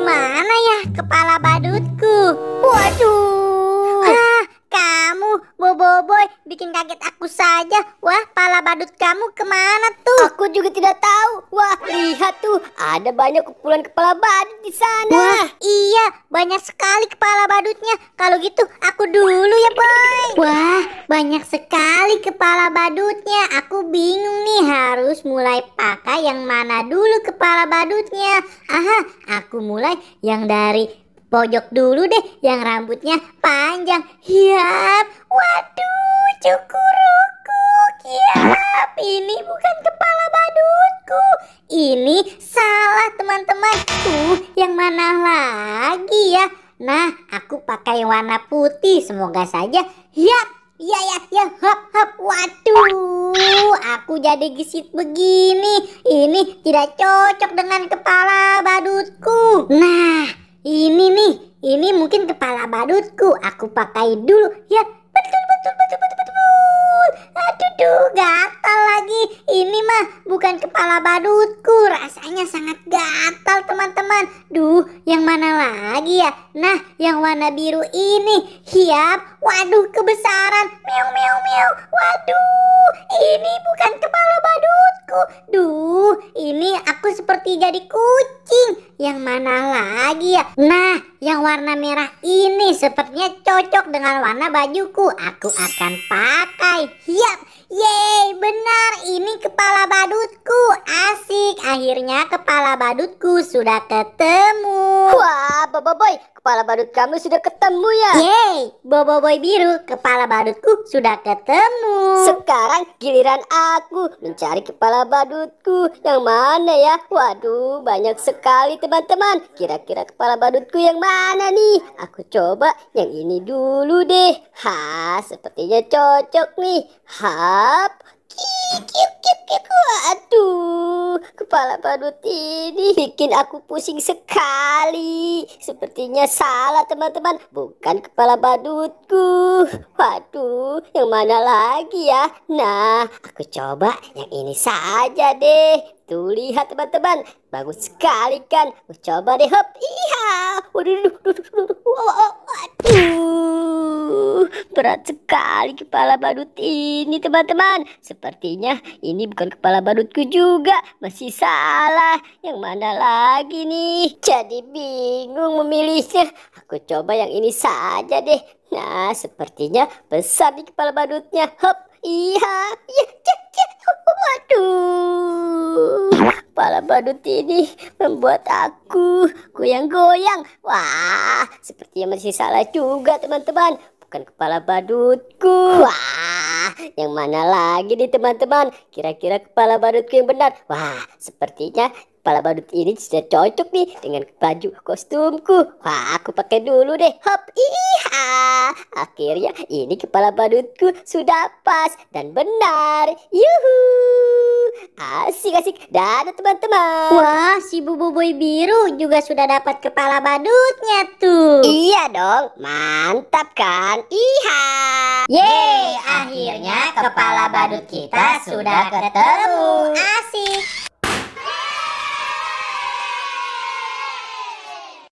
Kemana ya kepala badutku? Waduh. Kamu Boboiboy bikin kaget aku saja. Wah, kepala badut kamu kemana tuh? Aku juga tidak tahu. Wah, lihat tuh, ada banyak kumpulan kepala badut di sana. Wah, iya, banyak sekali kepala badutnya. Kalau gitu, aku dulu ya, Boy. Wah, banyak sekali kepala badutnya. Aku bingung nih, harus mulai pakai yang mana dulu kepala badutnya. Aha, aku mulai yang dari pojok dulu deh, yang rambutnya panjang. Hiap, waduh, cukuruku. Hiap, ini bukan kepala badutku. Ini salah, teman-teman. Yang mana lagi ya? Nah, aku pakai warna putih. Semoga saja. Hiap, ya, hap, hap. Waduh, aku jadi gesit begini. Ini tidak cocok dengan kepala badutku. Nah, ini mungkin kepala badutku. Aku pakai dulu. Ya, betul. Aduh, gatal lagi. Ini mah bukan kepala badutku. Rasanya sangat gatal, teman-teman. Yang mana lagi ya? Nah, yang warna biru ini. Hiap. Waduh, kebesaran. Meow. Waduh, ini bukan kepala badutku. Ini aku seperti jadi kucing. Yang mana lagi ya? Nah, yang warna merah ini sepertinya cocok dengan warna bajuku. Aku akan pakai. Hiap. Yeay, benar, ini kepala badutku. Asik, akhirnya kepala badutku sudah ketemu. Wah, Boboiboy, kepala badut kamu sudah ketemu ya? Yeay, Boboiboy biru, kepala badutku sudah ketemu. Sekarang giliran aku mencari kepala badutku. Yang mana ya? Waduh, banyak sekali teman-teman. Kira-kira kepala badutku yang mana nih? Aku coba yang ini dulu deh. Sepertinya cocok nih. Hap. Aduh, kepala badut ini bikin aku pusing sekali. Sepertinya salah teman-teman, bukan kepala badutku. Waduh, yang mana lagi ya? Nah, aku coba yang ini saja deh. Tuh, lihat teman-teman, bagus sekali kan? Aku coba deh, hop. Iya. Waduh. Waduh, berat sekali kepala badut ini teman-teman. Sepertinya ini bukan kepala badutku juga. Masih salah. Yang mana lagi nih? Jadi bingung memilihnya. Aku coba yang ini saja deh. Nah, sepertinya besar nih kepala badutnya. Hop. Iya. Waduh, kepala badut ini membuat aku goyang-goyang. Wah, sepertinya masih salah juga teman-teman. Bukan kepala badutku. Wah, yang mana lagi nih teman-teman? Kira-kira kepala badutku yang benar. Wah, sepertinya kepala badut ini sudah cocok nih dengan baju kostumku. Wah, aku pakai dulu deh. Hop, iya. Akhirnya ini kepala badutku sudah pas dan benar. Yuhu. Asik. Dadah teman-teman. Wah, si Boboiboy biru juga sudah dapat kepala badutnya tuh. Iya dong, mantap kan? Iya. Yeay, akhirnya kepala badut kita sudah ketemu. Asik.